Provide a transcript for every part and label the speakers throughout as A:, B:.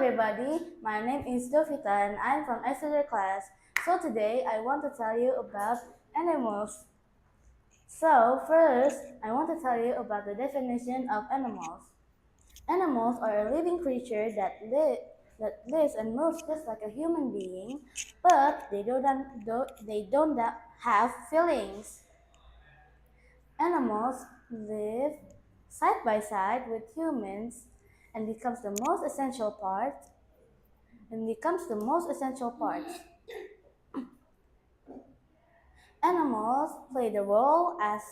A: everybody, my name is Dovita and I'm from Exeter class. So today I want to tell you about animals. So first, I want to tell you about the definition of animals. Animals are a living creature that lives and moves just like a human being, but they don't have feelings. Animals live side by side with humans and becomes the most essential part. Animals play the role as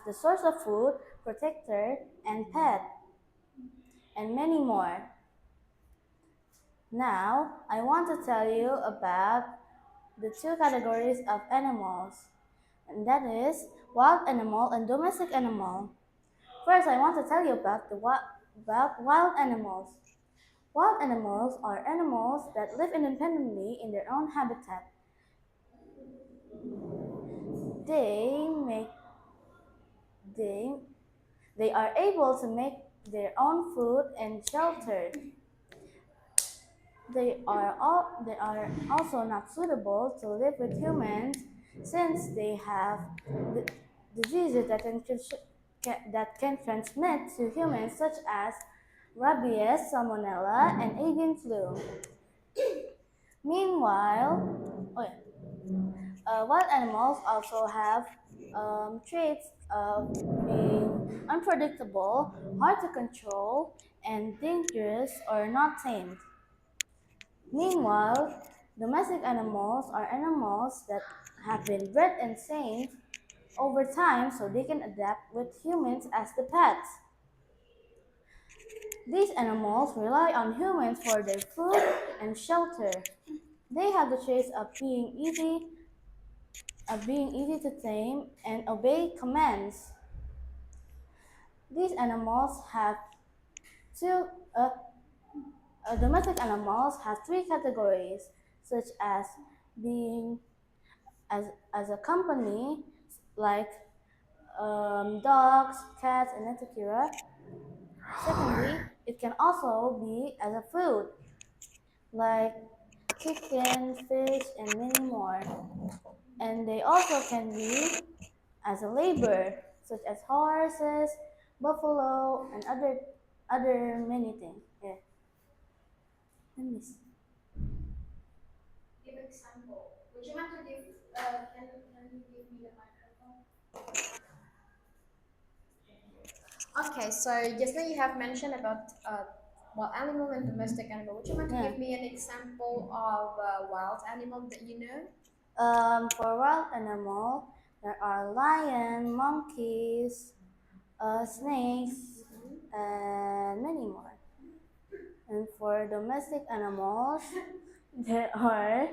A: the source of food, protector, and pet, and many more. Now, I want to tell you about the two categories of animals, and that is wild animal and domestic animal. First, I want to tell you about wild animals. Wild animals are animals that live independently in their own habitat. They make they They are able to make their own food and shelter. They are also not suitable to live with humans since they have diseases that can transmit to humans such as rabies, salmonella, and avian flu. Meanwhile, wild animals also have traits of being unpredictable, hard to control, and dangerous or not tamed. Meanwhile, domestic animals are animals that have been bred and trained over time so they can adapt with humans as the pets. These animals rely on humans for their food and shelter. They have the traits of being easy to tame and obey commands. These animals have two uh, domestic animals have three categories, such as being as a company, like dogs, cats, and etc. Secondly, it can also be as a food, like chicken, fish, and many more. And they also can be as a labor, such as horses, buffalo, and other many things. Yeah. Let me see.
B: Give example. Would you want to give? Can you give me the microphone? Okay, so just now you have mentioned about wild animal and domestic animal. Would you want to
A: Yeah.
B: give me an example of wild animal that you know?
A: For wild animal, there are lion, monkeys, snakes, and many more. And for domestic animals, there are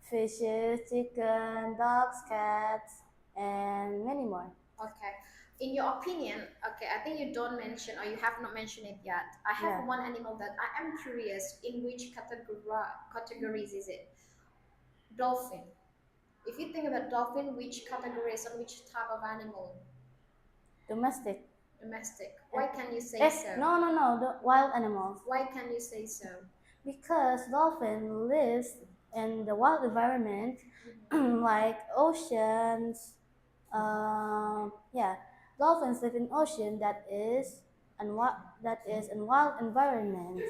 A: fishes, chicken, dogs, cats, and many more.
B: Okay. In your opinion, okay, I think you don't mention or you have not mentioned it yet. I
A: Yeah.
B: have one animal that I am curious in which categories is it? Dolphin. If you think about dolphin, which categories or which type of animal?
A: Domestic.
B: Domestic.
A: And
B: Why can you say so?
A: no, the wild animals.
B: Why can you say so?
A: Because dolphin lives in the wild environment, like oceans. Yeah, dolphins live in ocean that is in wild environment,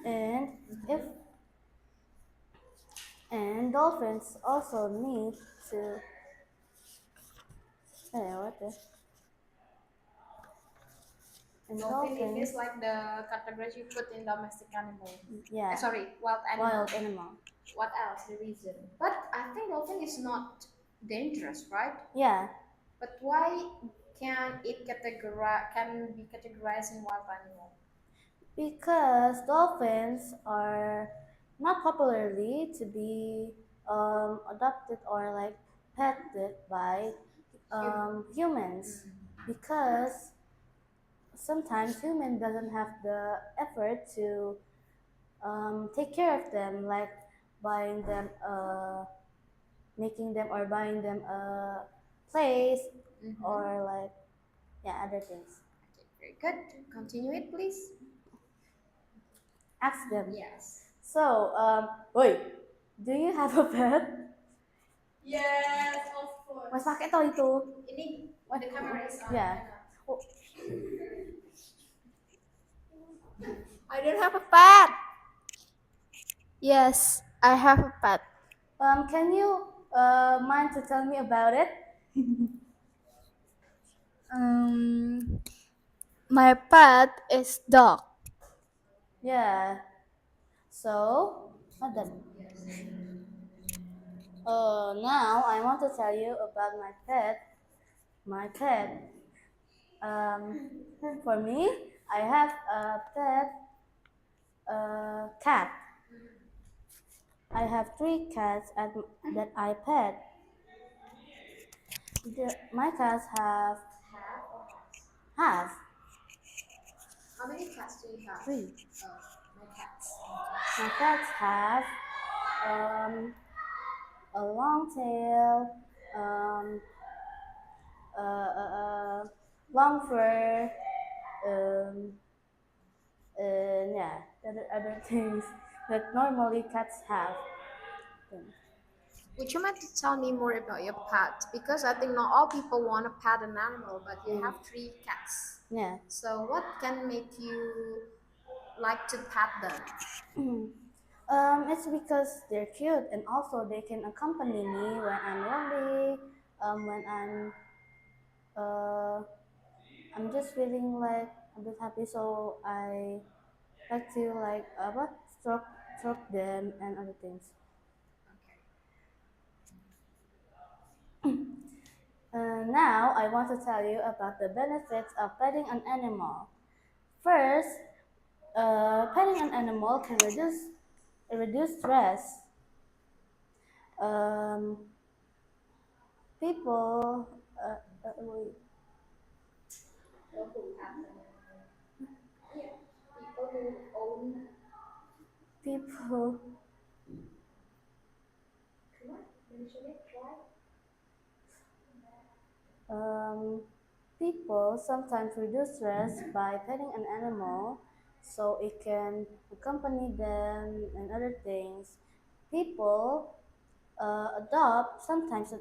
A: and if and dolphins also need to. What the? And
B: Dolphin it is
A: dolphins,
B: like the categories you put in domestic animal.
A: yeah,
B: Sorry, wild animal.
A: wild animal.
B: What else? The reason? But I think dolphin is not dangerous, right?
A: Yeah,
B: But why can be categorized in wild animal?
A: because dolphins are not popularly to be adopted or like petted by
B: Human.
A: humans because sometimes human doesn't have the effort to take care of them, like buying them making them or buying them a place or like yeah other things.
B: Okay, very good. Continue it, please.
A: ask them.
B: Yes.
A: So, wait, do you have a pet?
B: Yes, of
A: Mas
B: course.
A: pakai toh itu.
B: Ini
A: What?
B: the camera is on.
A: Yeah. Oh,
B: I don't have a pet. Yes, I have a pet.
A: can you mind to tell me about it?
B: My pet is dog.
A: Yeah. So, what then? Now I want to tell you about my pet. My pet. For me, I have a pet, cat. I have 3 cats that I pet. My cats have have
B: How many cats do you have?
A: 3.
B: Oh, my cats.
A: My cats have um, a long tail, um, long fur, um, and yeah, other things that normally cats have.
B: Would you mind to tell me more about your pet? Because I think not all people want to pet an animal, but you have 3 cats.
A: Yeah.
B: So what can make you like to pet them?
A: It's because they're cute and also they can accompany me when I'm lonely, when uh, I'm just feeling like a bit happy, so I like to like what stroke them and other things. Now I want to tell you about the benefits of petting an animal. First, petting an animal can reduce stress. Um, people, wait,
B: People who have an animal. Yeah, people who own.
A: people,
B: Come on, mention it. Try.
A: um, people sometimes reduce stress by petting an animal, so it can accompany them and other things. People adopt sometimes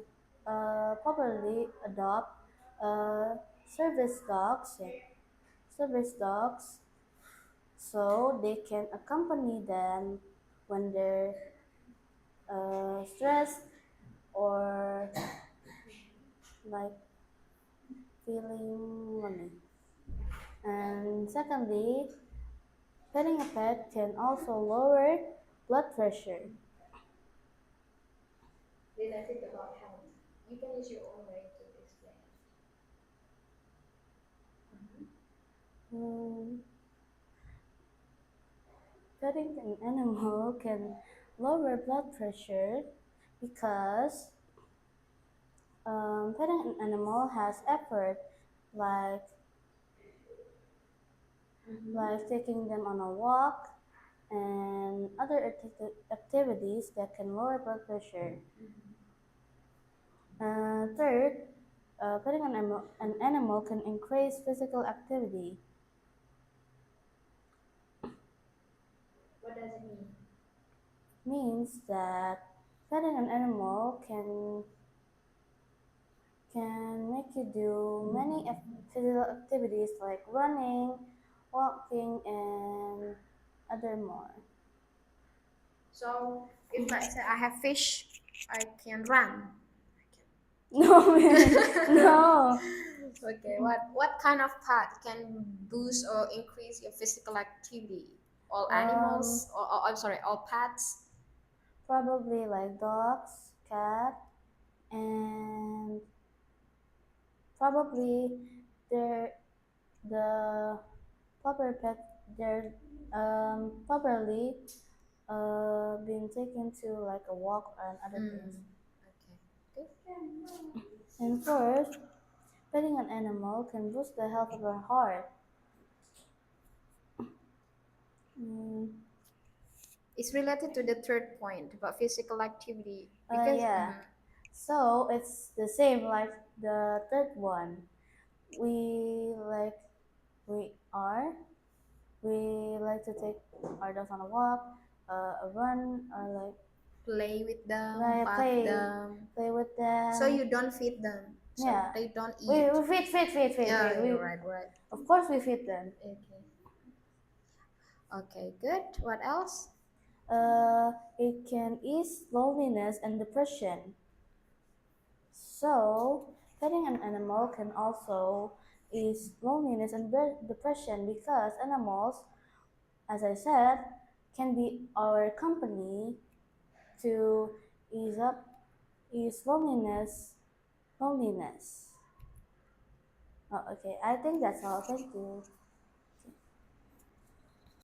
A: properly adopt uh, service dogs, yeah, service dogs, so they can accompany them when they're stressed or like feeling lonely. And secondly, petting a pet can also lower blood pressure.
B: Related about health. You can use your own way to explain it.
A: Mm, petting an animal can lower blood pressure because petting an animal has effort, like taking them on a walk and other activities that can lower blood pressure. Third, petting an animal can increase physical activity.
B: What does it mean?
A: Means that petting an animal can make you do many physical activities like running, walking, and other more.
B: So if let's say I have fish, I can run.
A: No, man, no.
B: Okay, what kind of pet can boost or increase your physical activity? All
A: Um,
B: animals, or I'm sorry, all pets.
A: Probably like dogs, cat, and probably they're the proper pet. They're properly being taken to like a walk and other things.
B: Okay.
A: And fourth, petting an animal can boost the health of our heart. Mm,
B: It's related to the third point about physical activity because
A: yeah. So it's the same like the third one. We like we are We like to take our dogs on a walk, a run, or like
B: Play with them,
A: like
B: pat
A: play
B: them.
A: play with them.
B: So you don't feed them, so
A: Yeah.
B: they don't
A: We,
B: eat.
A: we feed.
B: Yeah,
A: We,
B: you're right.
A: of course we feed them.
B: Okay. Okay, good. What else?
A: It can ease loneliness and depression. So, petting an animal can also ease loneliness and depression because animals, as I said, can be our company to ease up, ease loneliness. Oh, okay, I think that's all. Thank you.